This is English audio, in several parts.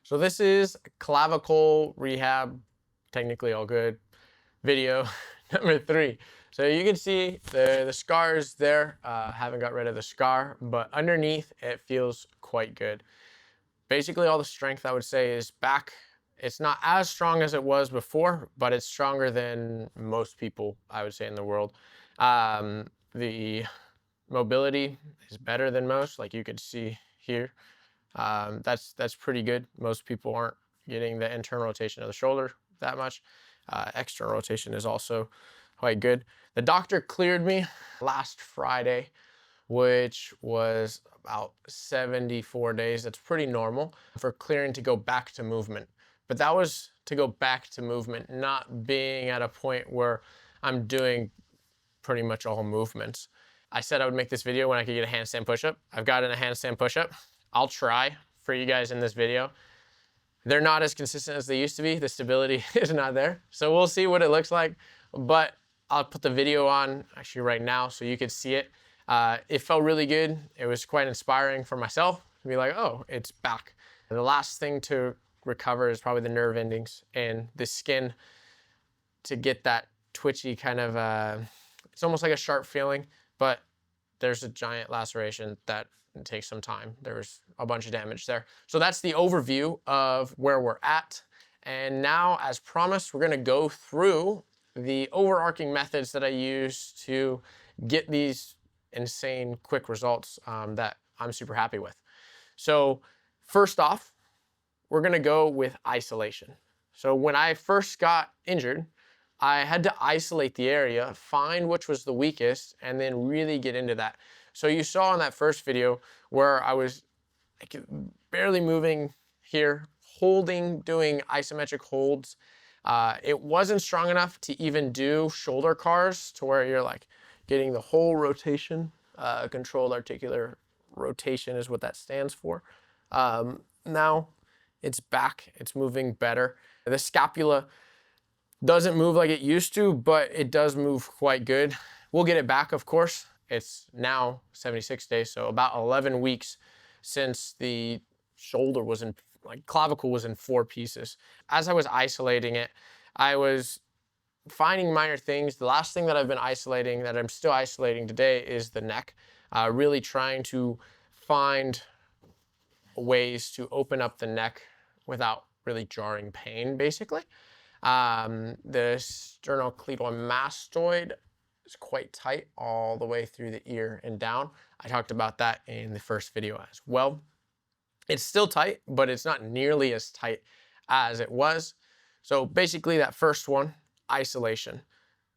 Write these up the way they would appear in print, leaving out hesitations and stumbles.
So this is clavicle rehab, technically all good, video number 3. So you can see the scars there. Haven't got rid of the scar, but underneath it feels quite good. Basically all the strength I would say is back. It's not as strong as it was before, but it's stronger than most people, I would say, in the world. The mobility is better than most, like you could see here. That's pretty good. Most people aren't getting the internal rotation of the shoulder that much. External rotation is also quite good. The doctor cleared me last Friday, which was about 74 days. That's pretty normal for clearing to go back to movement. But that was to go back to movement, not being at a point where I'm doing pretty much all movements. I said I would make this video when I could get a handstand push-up. I've gotten a handstand push-up. I'll try for you guys in this video. They're not as consistent as they used to be. The stability is not there. So we'll see what it looks like, but I'll put the video on actually right now so you could see it. It felt really good. It was quite inspiring for myself to be like, oh, it's back. And the last thing to recover is probably the nerve endings and the skin to get that twitchy kind of, it's almost like a sharp feeling, but there's a giant laceration that takes some time. There was a bunch of damage there. So that's the overview of where we're at. And now, as promised, we're gonna go through the overarching methods that I use to get these insane quick results that I'm super happy with. So first off, we're gonna go with isolation. So when I first got injured, I had to isolate the area, find which was the weakest, and then really get into that. So you saw in that first video where I was like barely moving here, holding, doing isometric holds. It wasn't strong enough to even do shoulder cars to where you're like getting the whole rotation. Controlled articular rotation is what that stands for. Now it's back, it's moving better. The scapula doesn't move like it used to, but it does move quite good. We'll get it back, of course. It's now 76 days, so about 11 weeks since the shoulder was in, like clavicle was in 4 pieces. As I was isolating it, I was finding minor things. The last thing that I've been isolating, that I'm still isolating today, is the neck. Really trying to find ways to open up the neck without really jarring pain, basically. The sternocleidomastoid is quite tight all the way through the ear and down. I talked about that in the first video as well. It's still tight, but it's not nearly as tight as it was. So basically that first one, isolation,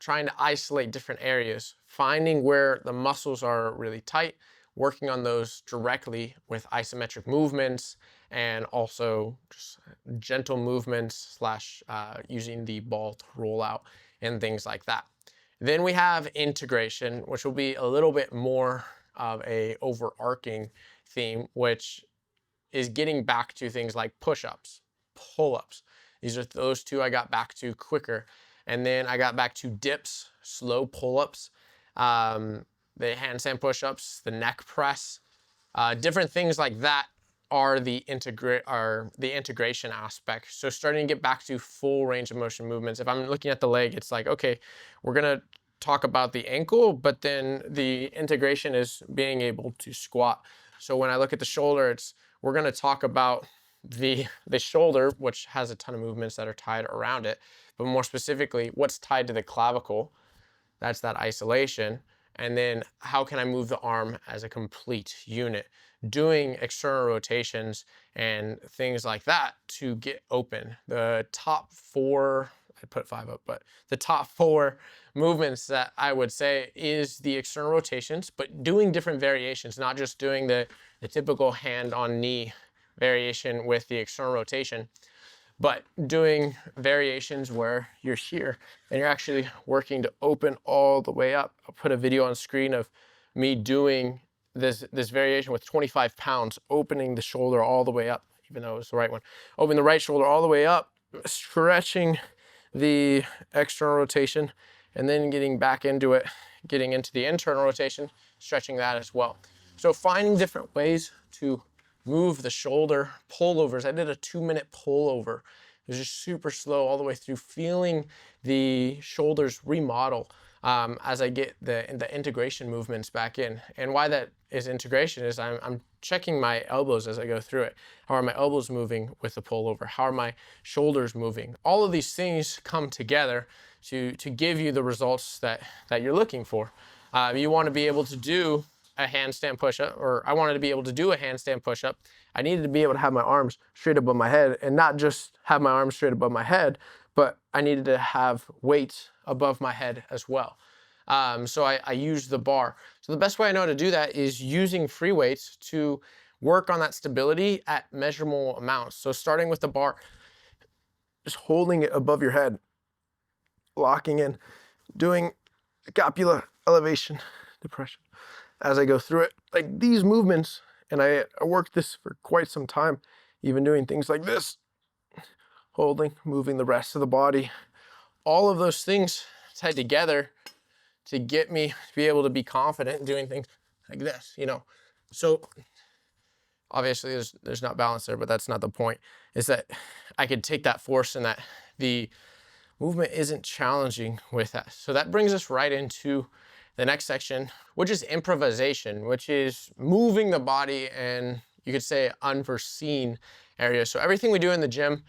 trying to isolate different areas, finding where the muscles are really tight, working on those directly with isometric movements, and also just gentle movements slash using the ball to roll out and things like that. Then we have integration, which will be a little bit more of a overarching theme, which is getting back to things like push-ups, pull-ups. These are those two I got back to quicker. And then I got back to dips, slow pull-ups, the handstand push-ups, the neck press, different things like that are the integration aspect. So starting to get back to full range of motion movements. If I'm looking at the leg, it's like, okay, we're gonna talk about the ankle, but then the integration is being able to squat. So when I look at the shoulder, we're gonna talk about the shoulder, which has a ton of movements that are tied around it, but more specifically, what's tied to the clavicle. That's that isolation. And then how can I move the arm as a complete unit, doing external rotations and things like that to get open. The top 4, I put 5 up, but the top 4 movements that I would say is the external rotations, but doing different variations, not just doing the typical hand on knee variation with the external rotation, but doing variations where you're here and you're actually working to open all the way up. I'll put a video on screen of me doing this variation with 25 pounds, opening the shoulder all the way up, even though it was the right one. Open the right shoulder all the way up, stretching the external rotation, and then getting back into it, getting into the internal rotation, stretching that as well. So finding different ways to move the shoulder pullovers. I did a 2-minute pullover. It was just super slow all the way through, feeling the shoulders remodel as I get the integration movements back in. And why that is integration is I'm checking my elbows as I go through it. How are my elbows moving with the pullover? How are my shoulders moving? All of these things come together to give you the results that you're looking for. You want to be able to do a handstand push-up, or I wanted to be able to do a handstand push-up. I needed to be able to have my arms straight above my head, and not just have my arms straight above my head, but I needed to have weight above my head as well. So I used the bar. So the best way I know how to do that is using free weights to work on that stability at measurable amounts. So starting with the bar, just holding it above your head, locking in, doing scapula elevation, depression as I go through it. Like these movements, and I worked this for quite some time, even doing things like this, holding, moving the rest of the body. All of those things tied together to get me to be able to be confident doing things like this, you know. So obviously there's not balance there, but that's not the point. Is that I could take that force and that the movement isn't challenging with that. So that brings us right into the next section, which is improvisation, which is moving the body and you could say unforeseen areas. So everything we do in the gym,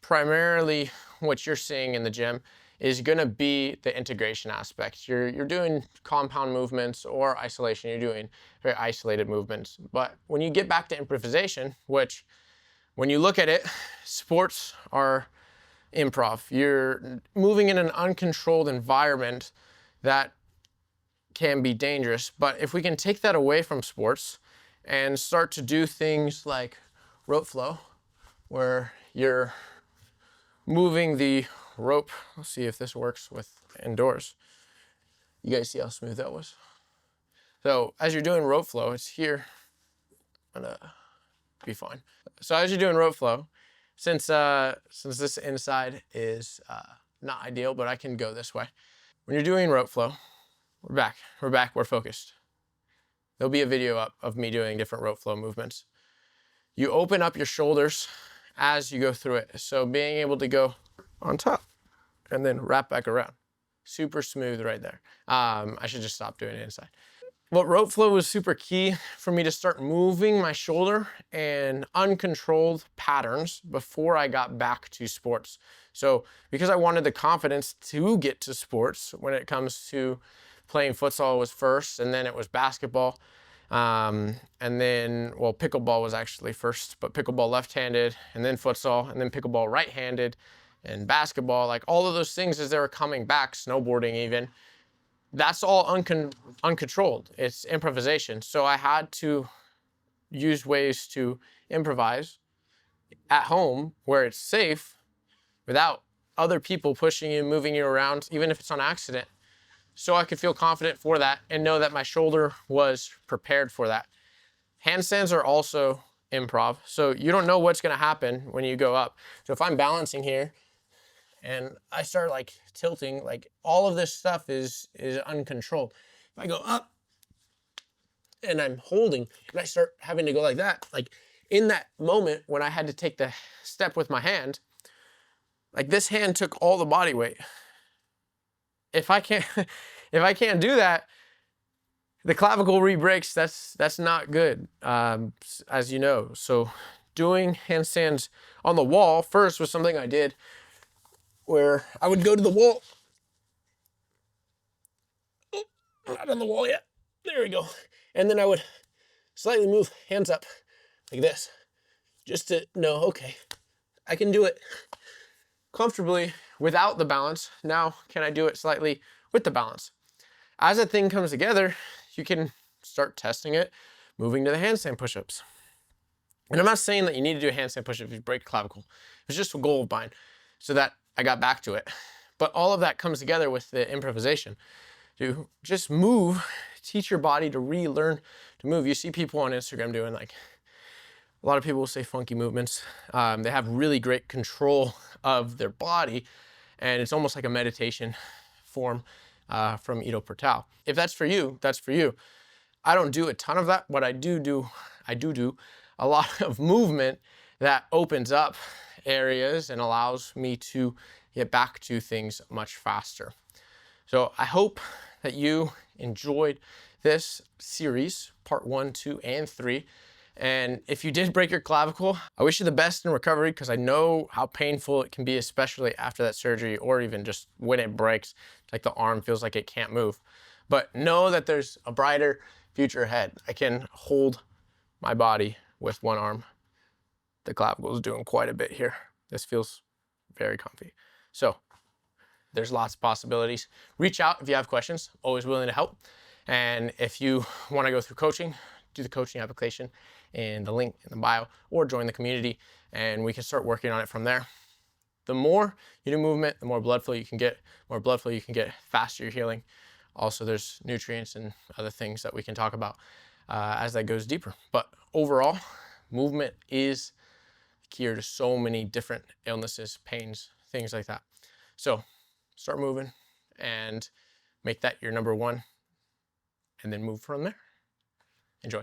primarily what you're seeing in the gym, is going to be the integration aspect. You're doing compound movements or isolation. You're doing very isolated movements. But when you get back to improvisation, which when you look at it, sports are improv. You're moving in an uncontrolled environment that can be dangerous. But if we can take that away from sports and start to do things like rope flow, where you're moving the rope. Let's see if this works with indoors. You guys see how smooth that was? So as you're doing rope flow, it's here. I'm gonna be fine. So as you're doing rope flow, since this inside is not ideal, but I can go this way. When you're doing rope flow, we're back, we're focused. There'll be a video up of me doing different rope flow movements. You open up your shoulders as you go through it. So being able to go on top and then wrap back around. Super smooth right there. I should just stop doing it inside. What rope flow was super key for me to start moving my shoulder in uncontrolled patterns before I got back to sports. So because I wanted the confidence to get to sports when it comes to playing futsal was first, and then it was basketball. And then, well, pickleball was actually first, but pickleball left-handed, and then futsal, and then pickleball right-handed, and basketball, like all of those things as they were coming back, snowboarding even, that's all uncontrolled. It's improvisation. So I had to use ways to improvise at home where it's safe without other people pushing you, moving you around, even if it's on accident. So I could feel confident for that and know that my shoulder was prepared for that. Handstands are also improv. So you don't know what's gonna happen when you go up. So if I'm balancing here and I start like tilting, like all of this stuff is uncontrolled. If I go up and I'm holding and I start having to go like that, like in that moment when I had to take the step with my hand, like this hand took all the body weight. If I can't do that, the clavicle re-breaks. That's not good, as you know. So doing handstands on the wall first was something I did where I would go to the wall. Oh, I'm not on the wall yet. There we go. And then I would slightly move hands up like this, just to know, okay, I can do it comfortably without the balance. Now, can I do it slightly with the balance? As that thing comes together, you can start testing it, moving to the handstand push-ups. And I'm not saying that you need to do a handstand push-up if you break clavicle. It's just a goal of mine so that I got back to it. But all of that comes together with the improvisation. To just move, teach your body to relearn to move. You see people on Instagram doing like, a lot of people will say funky movements. They have really great control of their body, and it's almost like a meditation form from Ido Portal. If that's for you, that's for you. I don't do a ton of that. What I do, a lot of movement that opens up areas and allows me to get back to things much faster. So I hope that you enjoyed this series, part 1, 2, and 3. And if you did break your clavicle, I wish you the best in recovery, because I know how painful it can be, especially after that surgery, or even just when it breaks. It's like the arm feels like it can't move. But know that there's a brighter future ahead. I can hold my body with one arm. The clavicle is doing quite a bit here. This feels very comfy. So there's lots of possibilities. Reach out if you have questions, always willing to help. And if you want to go through coaching, do the coaching application in the link in the bio, or join the community, and we can start working on it from there. The more you do movement, the more blood flow you can get. More blood flow you can get, faster your healing. Also, there's nutrients and other things that we can talk about as that goes deeper. But overall, movement is cure to so many different illnesses, pains, things like that. So start moving and make that your number one, and then move from there. Enjoy.